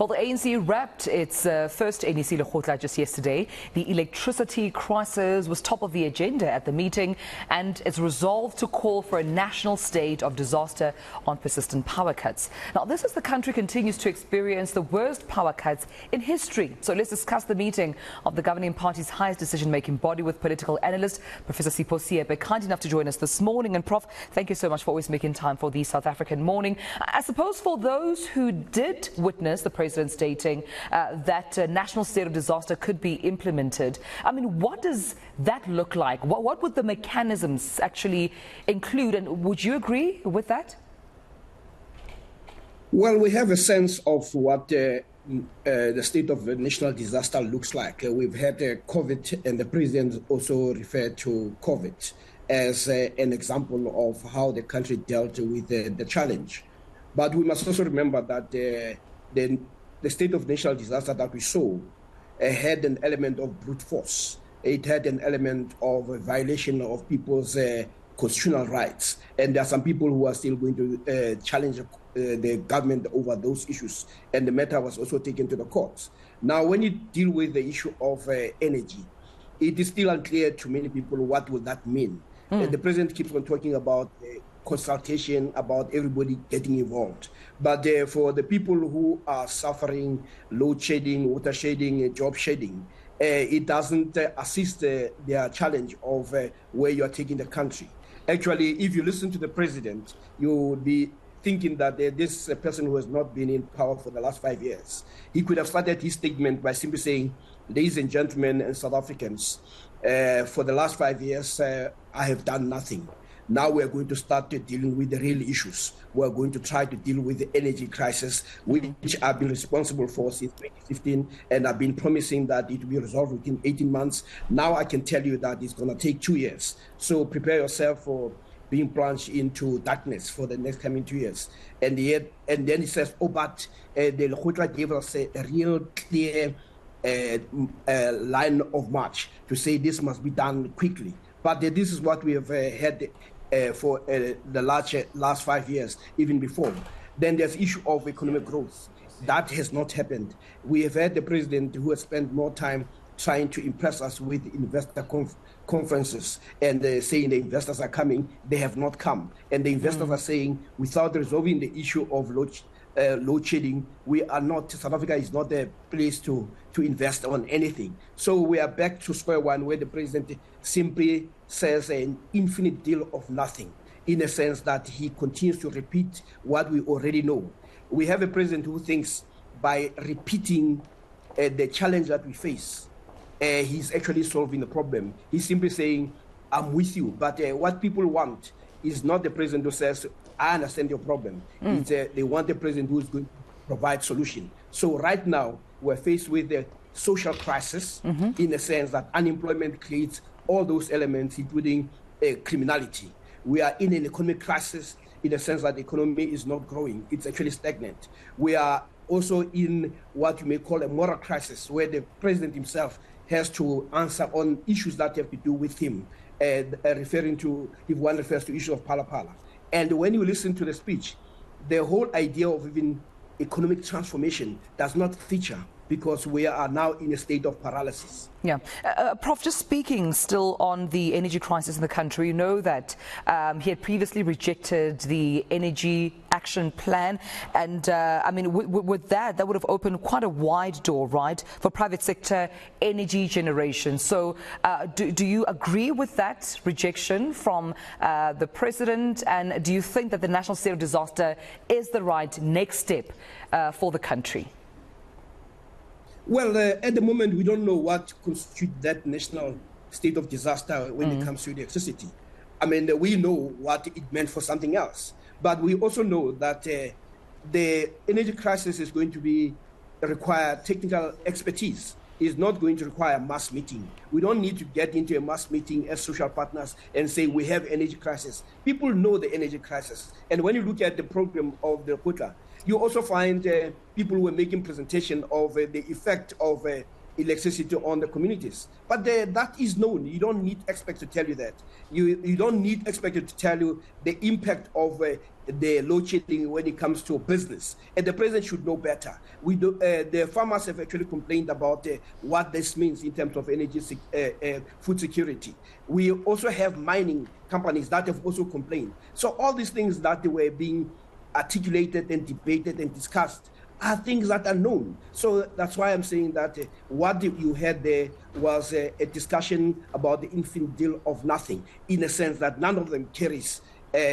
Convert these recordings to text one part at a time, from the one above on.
Well, the ANC wrapped its first NEC Lekgotla just yesterday. The electricity crisis was top of the agenda at the meeting, and it's resolved to call for a national state of disaster on persistent power cuts. Now, this as the country continues to experience the worst power cuts in history. So let's discuss the meeting of the governing party's highest decision-making body with political analyst, Professor Sipho Seepe, kind enough to join us this morning. And Prof, thank you so much for always making time for the South African morning. I suppose for those who did witness the president stating that a national state of disaster could be implemented, I mean, what does that look like? What would the mechanisms actually include? And would you agree with that? Well, we have a sense of what the state of national disaster looks like. We've had COVID, and the president also referred to COVID as an example of how the country dealt with the challenge. But we must also remember that the state of national disaster that we saw had an element of brute force. It had an element of a violation of people's constitutional rights. And there are some people who are still going to challenge the government over those issues. And the matter was also taken to the courts. Now, when you deal with the issue of energy, it is still unclear to many people what will that mean. The president keeps on talking about consultation, about everybody getting involved. But for the people who are suffering load shedding, water shedding, job shedding, it doesn't assist their challenge of where you are taking the country. Actually, if you listen to the president, you would be thinking that this person who has not been in power for the last 5 years, he could have started his statement by simply saying, ladies and gentlemen and South Africans, for the last 5 years, I have done nothing. Now we are going to start dealing with the real issues. We are going to try to deal with the energy crisis, which I've been responsible for since 2015, and I've been promising that it will be resolved within 18 months. Now I can tell you that it's going to take 2 years. So prepare yourself for being plunged into darkness for the next coming 2 years. And then he says, oh, but the Lekgotla gave us a real clear line of march to say this must be done quickly. But this is what we have had for the last 5 years, even before. Then there's the issue of economic growth. That has not happened. We have had the president who has spent more time trying to impress us with investor conferences and saying the investors are coming. They have not come. And the investors are saying, without resolving the issue of load shedding, South Africa is not a place to invest on anything. So we are back to square one, where the president simply says an infinite deal of nothing, in a sense that he continues to repeat what we already know. We have a president who thinks by repeating the challenge that we face, he's actually solving the problem. He's simply saying, I'm with you. But what people want is not the president who says, I understand your problem. They want a president who is going to provide solution. So right now, we're faced with the social crisis, in a sense that unemployment creates all those elements, including criminality. We are in an economic crisis in the sense that the economy is not growing. It's actually stagnant. We are also in what you may call a moral crisis, where the president himself has to answer on issues that have to do with him, referring to, if one refers to issue of pala. And when you listen to the speech, the whole idea of even economic transformation does not feature, because we are now in a state of paralysis. Yeah. Prof, just speaking still on the energy crisis in the country, you know that he had previously rejected the energy action plan. And I mean, with that would have opened quite a wide door, right, for private sector energy generation. So do you agree with that rejection from the president? And do you think that the national state of disaster is the right next step for the country? Well, at the moment, we don't know what constitutes that national state of disaster when it comes to electricity. I mean, we know what it meant for something else. But we also know that the energy crisis is going to require technical expertise. It's not going to require a mass meeting. We don't need to get into a mass meeting as social partners and say we have energy crisis. People know the energy crisis. And when you look at the program of the Lekgotla, you also find people who are making presentation of the effect of electricity on the communities. But that is known. You don't need experts to tell you that. You don't need experts to tell you the impact of the load shedding when it comes to business. And the president should know better. The farmers have actually complained about what this means in terms of energy, food security. We also have mining companies that have also complained. So all these things that were being articulated and debated and discussed are things that are known. So that's why I'm saying that what you had there was a discussion about the infinite deal of nothing, in a sense that none of them carries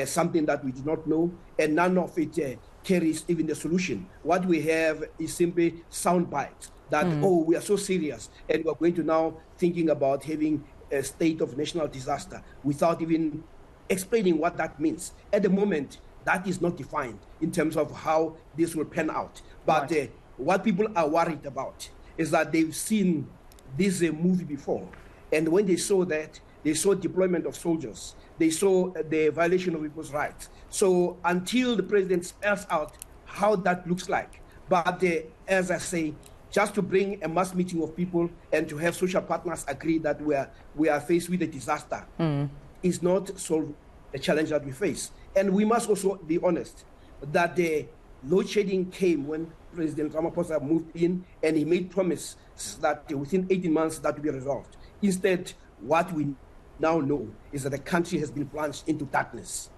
something that we do not know, and none of it carries even the solution. What we have is simply sound bites that, oh, we are so serious, and we're going to now thinking about having a state of national disaster without even explaining what that means. At the moment, that is not defined in terms of how this will pan out. But what people are worried about is that they've seen this movie before. And when they saw that, they saw deployment of soldiers. They saw the violation of people's rights. So until the president spells out how that looks like, but as I say, just to bring a mass meeting of people and to have social partners agree that we are faced with a disaster is not solve the challenge that we face. And we must also be honest that the load shedding came when President Ramaphosa moved in and he made promises that within 18 months that will be resolved. Instead, what we now know is that the country has been plunged into darkness.